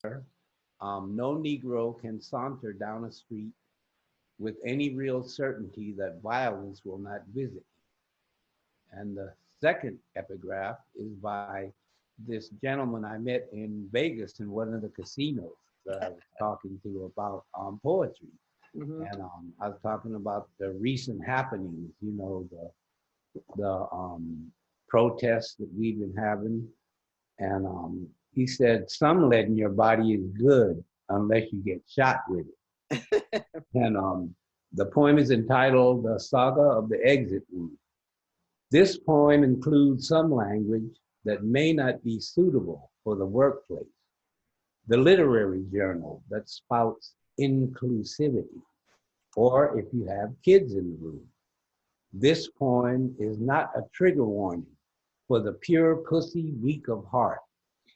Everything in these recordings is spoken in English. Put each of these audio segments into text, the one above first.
No Negro can saunter down a street with any real certainty that violence will not visit. And the second epigraph is by this gentleman I met in Vegas in one of the casinos that I was talking to about poetry. And I was talking about the recent happenings, you know, the protests that we've been having. And he said, some lead in your body is good unless you get shot with it. And the poem is entitled The Saga of the Exit Wound. This poem includes some language that may not be suitable for the workplace, the literary journal that spouts inclusivity, or if you have kids in the room. This poem is not a trigger warning for the pure pussy weak of heart,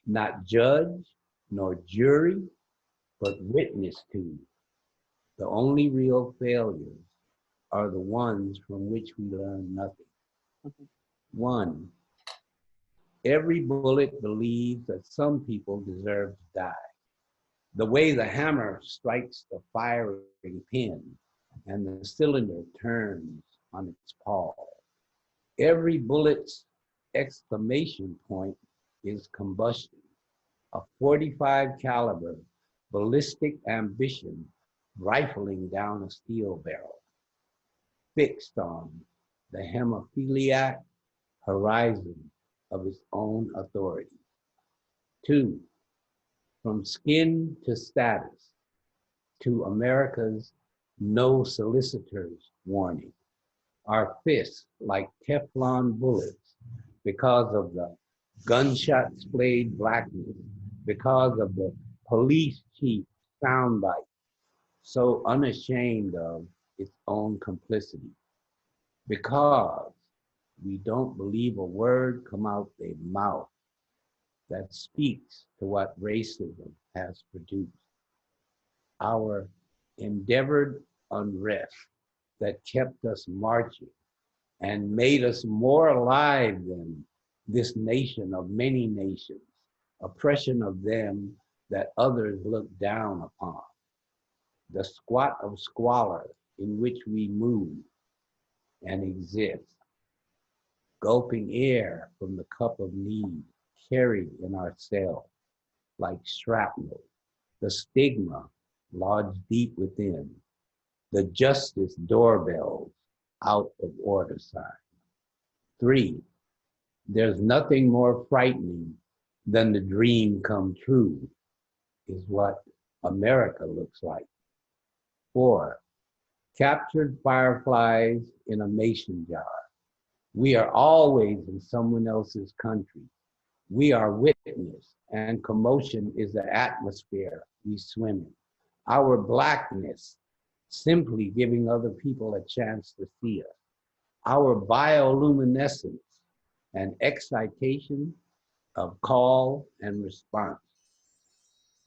not judge nor jury, but witness to. The only real failures are the ones from which we learn nothing. One, every bullet believes that some people deserve to die. The way the hammer strikes the firing pin and the cylinder turns on its pawl. Every bullet's exclamation point is combustion, a 45 caliber ballistic ambition rifling down a steel barrel, fixed on the hemophiliac horizon of its own authority. Two, from skin to status, to America's no solicitors warning, our fists like Teflon bullets because of the gunshot splayed blackness, because of the police chief soundbite, so unashamed of its own complicity, because we don't believe a word come out their mouth that speaks to what racism has produced. Our endeavored unrest that kept us marching and made us more alive than this nation of many nations, oppression of them that others look down upon, the squat of squalor in which we move and exist, gulping air from the cup of need carried in ourselves like shrapnel, the stigma lodged deep within, the justice doorbells out of order sign. Three, there's nothing more frightening than the dream come true, is what America looks like. Four, captured fireflies in a mason jar. We are always in someone else's country. We are witness, and commotion is the atmosphere we swim in. Our blackness simply giving other people a chance to see us. Our bioluminescence and excitation of call and response.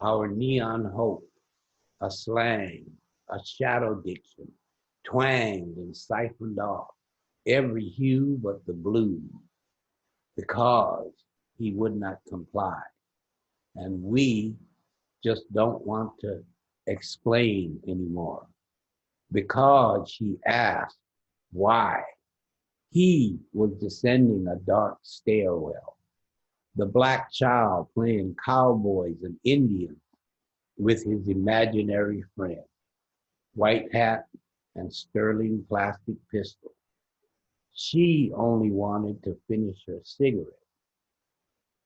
Our neon hope, a slang, a shadow diction, twanged and siphoned off every hue but the blue, because he would not comply. And we just don't want to explain anymore, because she asked why. He was descending a dark stairwell, the black child playing cowboys and Indians with his imaginary friend, white hat and sterling plastic pistol. She only wanted to finish her cigarette.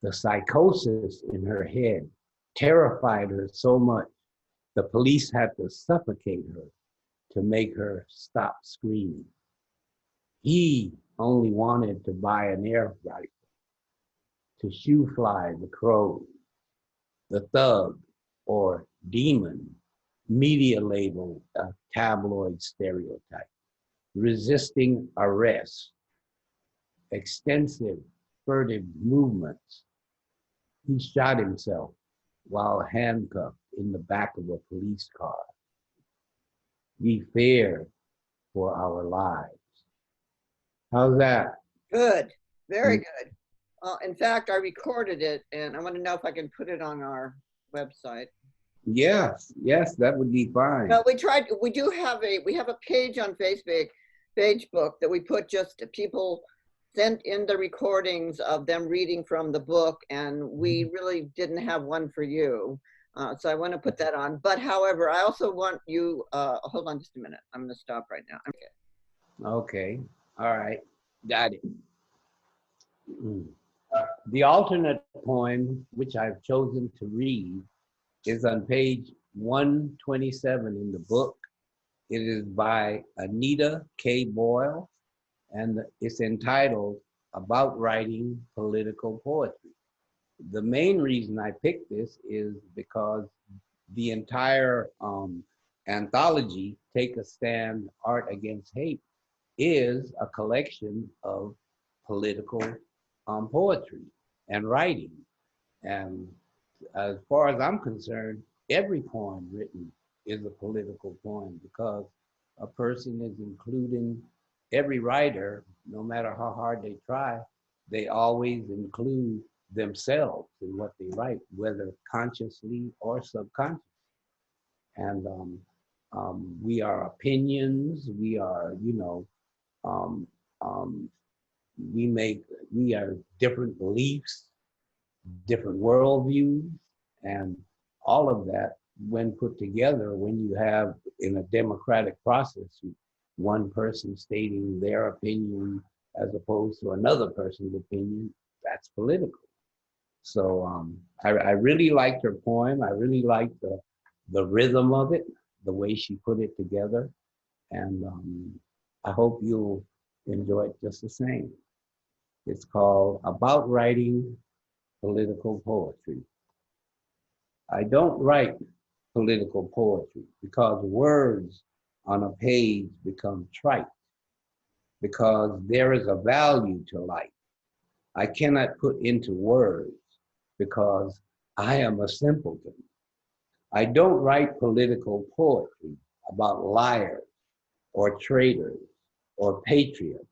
The psychosis in her head terrified her so much, the police had to suffocate her to make her stop screaming. He only wanted to buy an air rifle to shoo fly the crows. The thug or demon, media labeled a tabloid stereotype, resisting arrest, extensive furtive movements. He shot himself while handcuffed in the back of a police car. We feared for our lives. How's that? Good, very good. In fact, I recorded it, and I want to know if I can put it on our website. Yes, yes, that would be fine. Well, we do have a page on Facebook that we put just people sent in the recordings of them reading from the book, and we really didn't have one for you. So I want to put that on. But however, I also want you, hold on just a minute. I'm going to stop right now. Okay, all right, got it. The alternate poem, which I've chosen to read, is on page 127 in the book. It is by Anita K. Boyle, and it's entitled About Writing Political Poetry. The main reason I picked this is because the entire anthology, Take a Stand, Art Against Hate, is a collection of political poetry and writing. And as far as I'm concerned, every poem written is a political poem, because a person is including, every writer, no matter how hard they try, they always include themselves in what they write, whether consciously or subconsciously. And we are opinions, we are, um, um, we are different beliefs, different worldviews, and all of that, when put together, when you have in a democratic process, one person stating their opinion as opposed to another person's opinion, that's political. So I really liked her poem. I really liked the rhythm of it, the way she put it together. And I hope you'll enjoy it just the same. It's called About Writing Political Poetry. I don't write political poetry because words on a page become trite, because there is a value to life I cannot put into words, because I am a simpleton. I don't write political poetry about liars or traitors or patriots.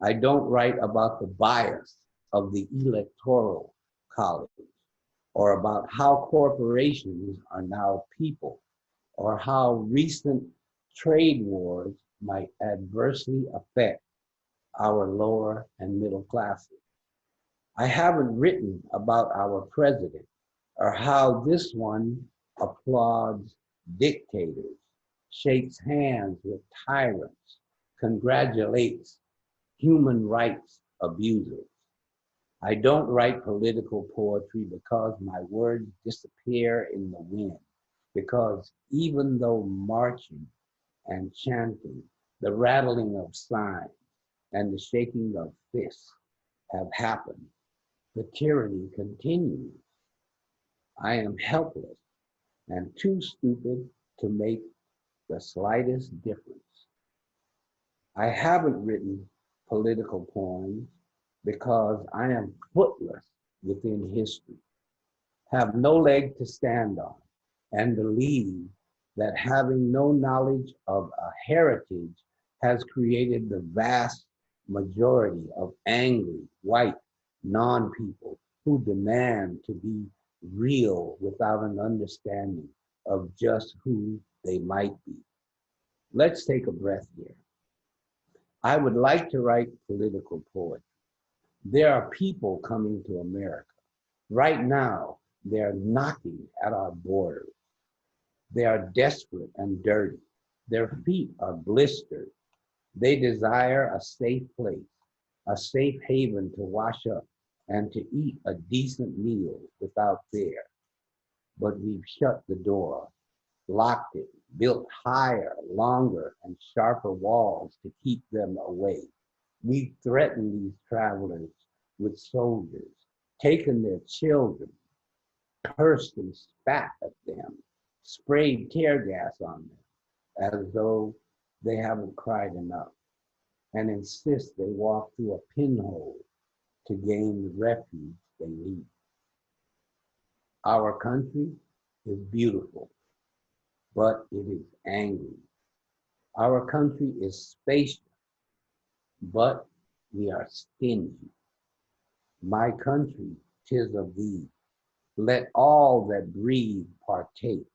I don't write about the bias of the electoral college, or about how corporations are now people, or how recent trade wars might adversely affect our lower and middle classes. I haven't written about our president, or how this one applauds dictators, shakes hands with tyrants, congratulates human rights abusers. I don't write political poetry because my words disappear in the wind, because even though marching and chanting, the rattling of signs, and the shaking of fists have happened, the tyranny continues. I am helpless and too stupid to make the slightest difference. I haven't written political poems because I am footless within history, have no leg to stand on, and believe that having no knowledge of a heritage has created the vast majority of angry, white, non-people who demand to be real without an understanding of just who they might be. Let's take a breath here. I would like to write political poetry. There are people coming to America. Right now, they're knocking at our borders. They are desperate and dirty. Their feet are blistered. They desire a safe place, a safe haven to wash up and to eat a decent meal without fear. But we've shut the door, locked it, built higher, longer, and sharper walls to keep them away. We've threatened these travelers with soldiers, taken their children, cursed and spat at them, sprayed tear gas on them, as though they haven't cried enough, and insist they walk through a pinhole to gain the refuge they need. Our country is beautiful, but it is angry. Our country is spacious, but we are stingy. My country, 'tis of thee. Let all that breathe partake.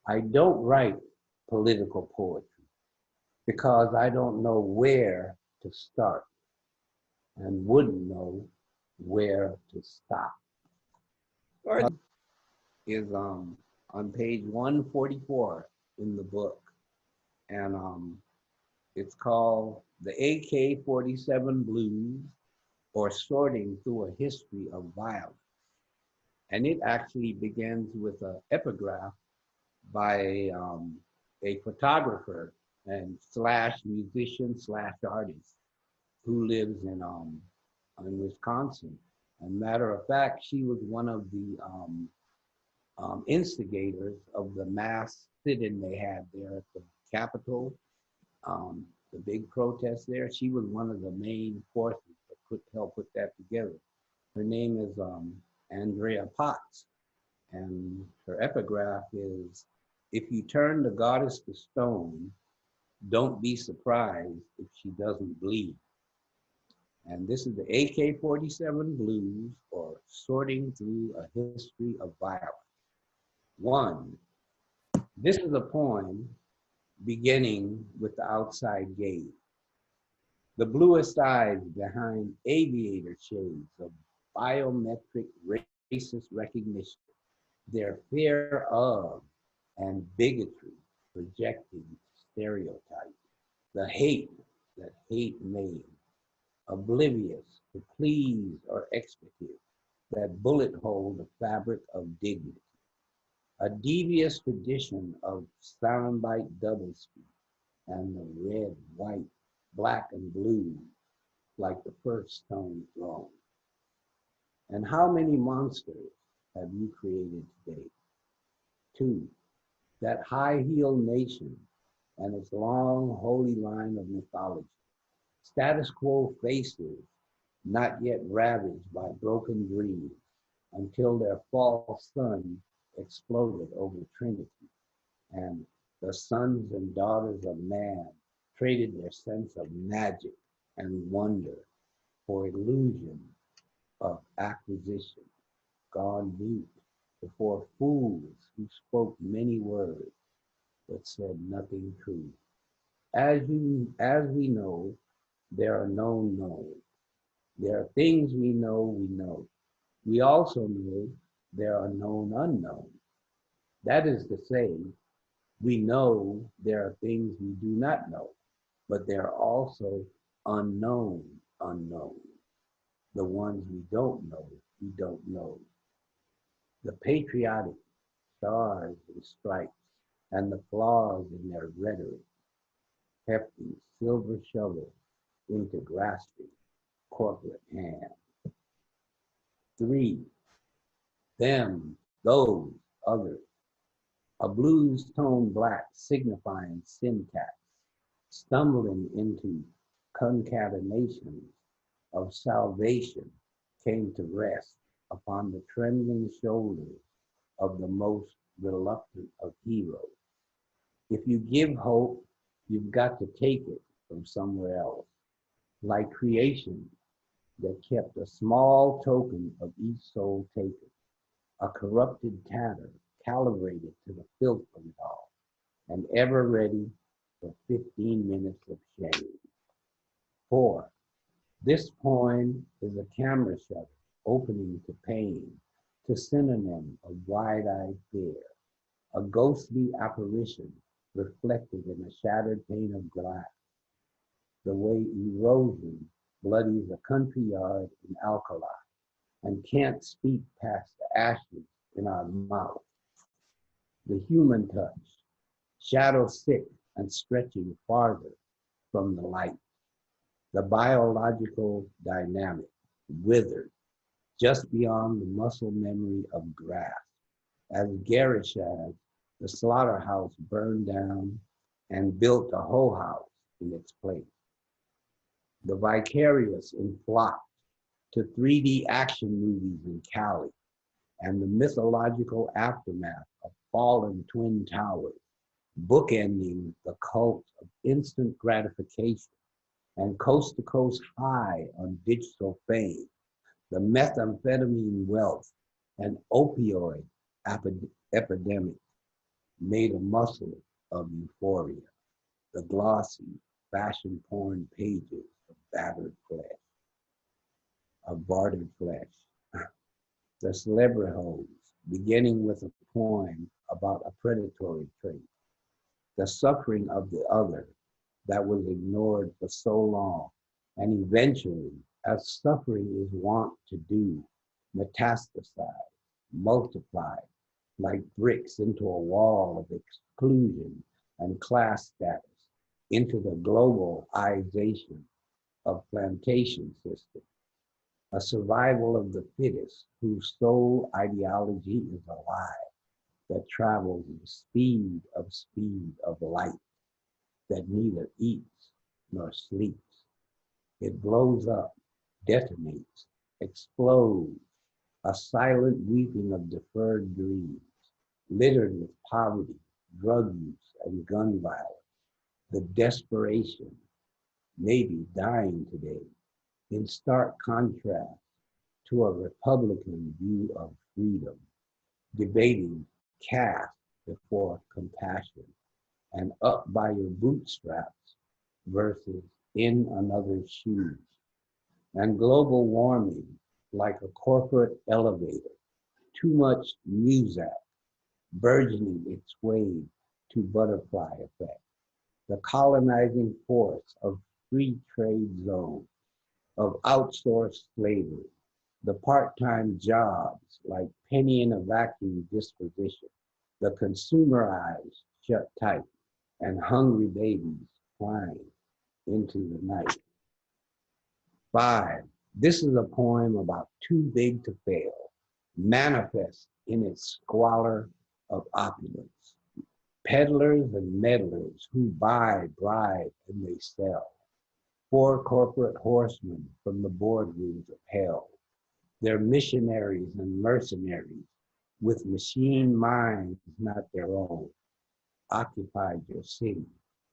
I don't write political poetry because I don't know where to start and wouldn't know where to stop. Is on page 144 in the book, and it's called The AK-47 Blues, or Sorting Through a History of Violence. And it actually begins with an epigraph by a photographer and slash musician slash artist who lives in Wisconsin. And matter of fact, she was one of the instigators of the mass sit-in they had there at the Capitol, the big protest there. She was one of the main forces that helped put that together. Her name is Andrea Potts, and her epigraph is, if you turn the goddess to stone, don't be surprised if she doesn't bleed. And this is the AK-47 Blues, or Sorting Through a History of Violence. 1, this is a poem beginning with the outside gaze. The bluest eyes behind aviator shades of biometric racist recognition, their fear of and bigotry projecting stereotypes, the hate that hate made, oblivious to please or expletive that bullet hole the fabric of dignity, a devious tradition of soundbite doublespeak and the red, white, black, and blue like the first stone thrown. And how many monsters have you created today? 2, that high-heeled nation and its long, holy line of mythology, status quo faces not yet ravaged by broken dreams until their false sun exploded over Trinity, and the sons and daughters of man traded their sense of magic and wonder for illusion of acquisition, gone mute before fools who spoke many words but said nothing true. As we know, there are known knowns. There are things we know. We also know there are known unknowns. That is to say, we know there are things we do not know, but there are also unknown unknowns. The ones we don't know. The patriotic stars and stripes and the flaws in their rhetoric, hefty silver shovels into grasping corporate hands. 3, them, those, others. A blues tone black signifying syntax, stumbling into concatenations of salvation, came to rest upon the trembling shoulders of the most reluctant of heroes. If you give hope, you've got to take it from somewhere else, like creation that kept a small token of each soul taken, a corrupted tatter calibrated to the filth of it all, and ever ready for 15 minutes of shame. 4, this poem is a camera shutter opening to pain, to synonym of wide-eyed fear, a ghostly apparition reflected in a shattered pane of glass, the way erosion bloodies a country yard in Alkali and can't speak past the ashes in our mouth. The human touch, shadow sick and stretching farther from the light. The biological dynamic, withered, just beyond the muscle memory of grass, as garish as the slaughterhouse burned down and built a whole house in its place. The vicarious in flocked to 3D action movies in Cali and the mythological aftermath of fallen twin towers, bookending the cult of instant gratification and coast-to-coast high on digital fame, the methamphetamine wealth An opioid epidemic made a muscle of euphoria, the glossy fashion porn pages of bartered flesh. The celebrities, beginning with a poem about a predatory trait, the suffering of the other that was ignored for so long, and eventually, as suffering is wont to do, metastasize, multiply like bricks into a wall of exclusion and class status, into the globalization of plantation systems, a survival of the fittest whose sole ideology is a lie that travels the speed of light, that neither eats nor sleeps. It blows up, detonates, explodes, a silent weeping of deferred dreams, littered with poverty, drug use, and gun violence. The desperation, maybe dying today, in stark contrast to a Republican view of freedom, debating caste before compassion and up by your bootstraps versus in another's shoes. And global warming like a corporate elevator, too much music, burgeoning its way to butterfly effect. The colonizing force of free trade zones, of outsourced slavery, the part-time jobs like penny in a vacuum disposition, the consumer eyes shut tight, and hungry babies crying into the night. 5. This is a poem about too big to fail, manifest in its squalor of opulence. Peddlers and meddlers who buy, bribe, and they sell. 4 corporate horsemen from the boardrooms of hell. They're missionaries and mercenaries with machine minds not their own, occupied your city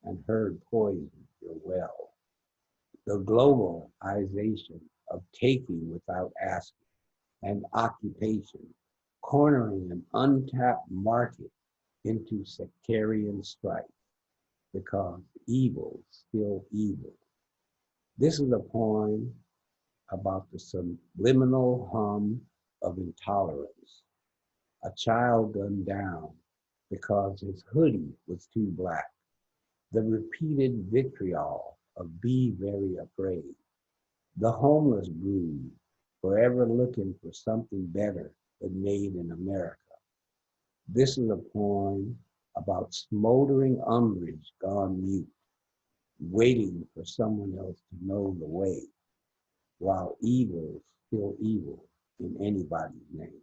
and herd poison your well. The globalization of taking without asking and occupation, cornering an untapped market into sectarian strife because evil's still evil. This is a poem about the subliminal hum of intolerance. A child gunned down because his hoodie was too black. The repeated vitriol of be very afraid. The homeless brood, forever looking for something better than made in America. This is a poem about smoldering umbrage gone mute, waiting for someone else to know the way, while evil's still evil in anybody's name.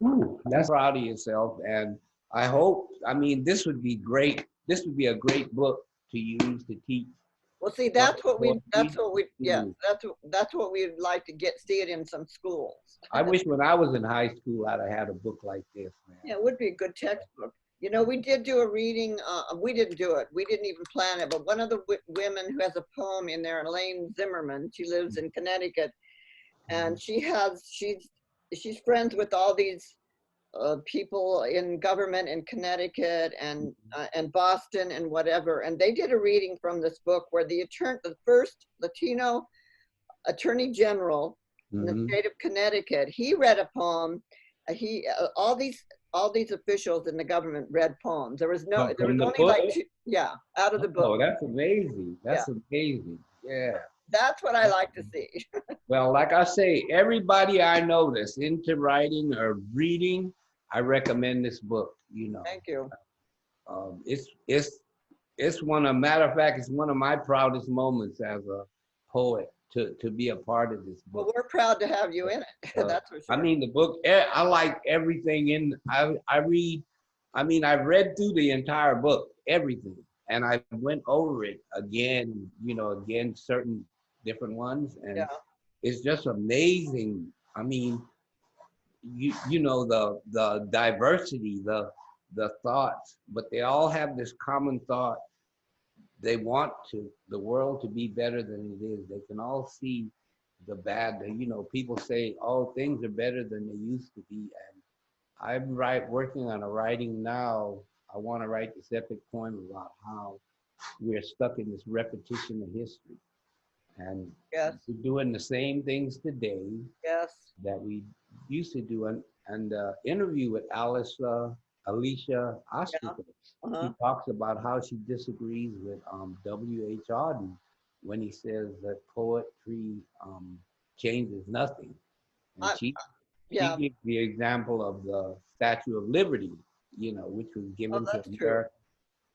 Ooh, that's proud of yourself, and I hope, I mean, this would be great. This would be a great book to use to teach. Well, see, that's what we'd like to see it in some schools. I wish when I was in high school, I'd have had a book like this, man. Yeah, it would be a good textbook. You know, we did do a reading. We didn't do it. We didn't even plan it. But one of the women who has a poem in there, Elaine Zimmerman, she lives in Connecticut, and she's friends with all these people in government in Connecticut and Boston and whatever. And they did a reading from this book where the first Latino Attorney General in the state of Connecticut, he read a poem. All these officials in the government read poems. There was only like 2, out of the book. Oh, that's amazing. That's amazing. Yeah. That's what I like to see. Well, like I say, everybody I know that's into writing or reading, I recommend this book, you know. Thank you. It's matter of fact, it's one of my proudest moments as a poet to be a part of this book. Well, we're proud to have you in it. That's for sure. I mean, the book, I like everything in, I read through the entire book, everything. And I went over it again, certain different ones. And it's just amazing. I mean, you know, the diversity, the thoughts, but they all have this common thought. They want the world to be better than it is. They can all see the bad. You know, people say, "Oh, things are better than they used to be," and I'm working on a writing now. I want to write this epic poem about how we're stuck in this repetition of history, and Yes. we're doing the same things today Yes. that we used to do. And interview with Alicia Yeah. Ostraker, Uh-huh. she talks about how she disagrees with W.H. Auden when he says that poetry changes nothing. And I, she yeah. gives the example of the Statue of Liberty, you know, which was Oh, given to that's true. America,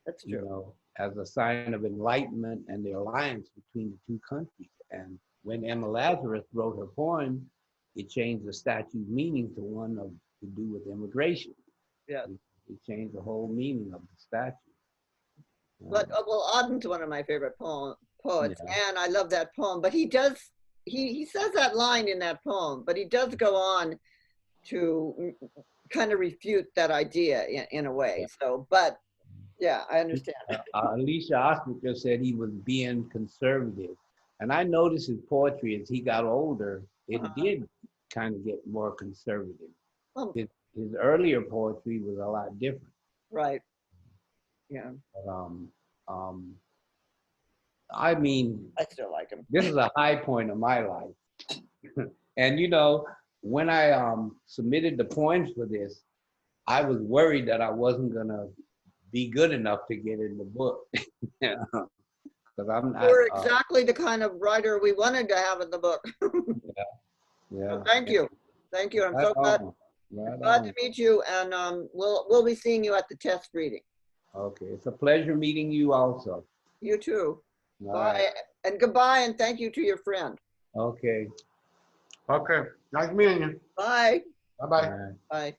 That's you true. know, as a sign of enlightenment and the alliance between the two countries. And when Emma Lazarus wrote her poem, it changed the statue's meaning to one of to do with immigration. Yeah. It changed the whole meaning of the statue. But well, Auden's one of my favorite poets, Yeah. and I love that poem. But he says that line in that poem, but he does go on to kind of refute that idea in a way. Yeah. So, but yeah, I understand. Alicia Ostraker said he was being conservative. And I noticed his poetry as he got older, it Uh-huh. did kind of get more conservative. Well, His earlier poetry was a lot different. right. Yeah, But, I mean, I still like him. this is a high point of my life. And you know, when I submitted the poems for this, I was worried that I wasn't gonna be good enough to get in the book. Because I'm not. You're exactly the kind of writer we wanted to have in the book. Yeah, yeah. So thank you. Thank you. I'm Right so glad, on. Right glad to on. meet you. And we'll be seeing you at the test reading. Okay, it's a pleasure meeting you also. You too. All Bye. right. And goodbye. And thank you to your friend. Okay. Okay, nice meeting you. Bye. Bye-bye. All right. Bye.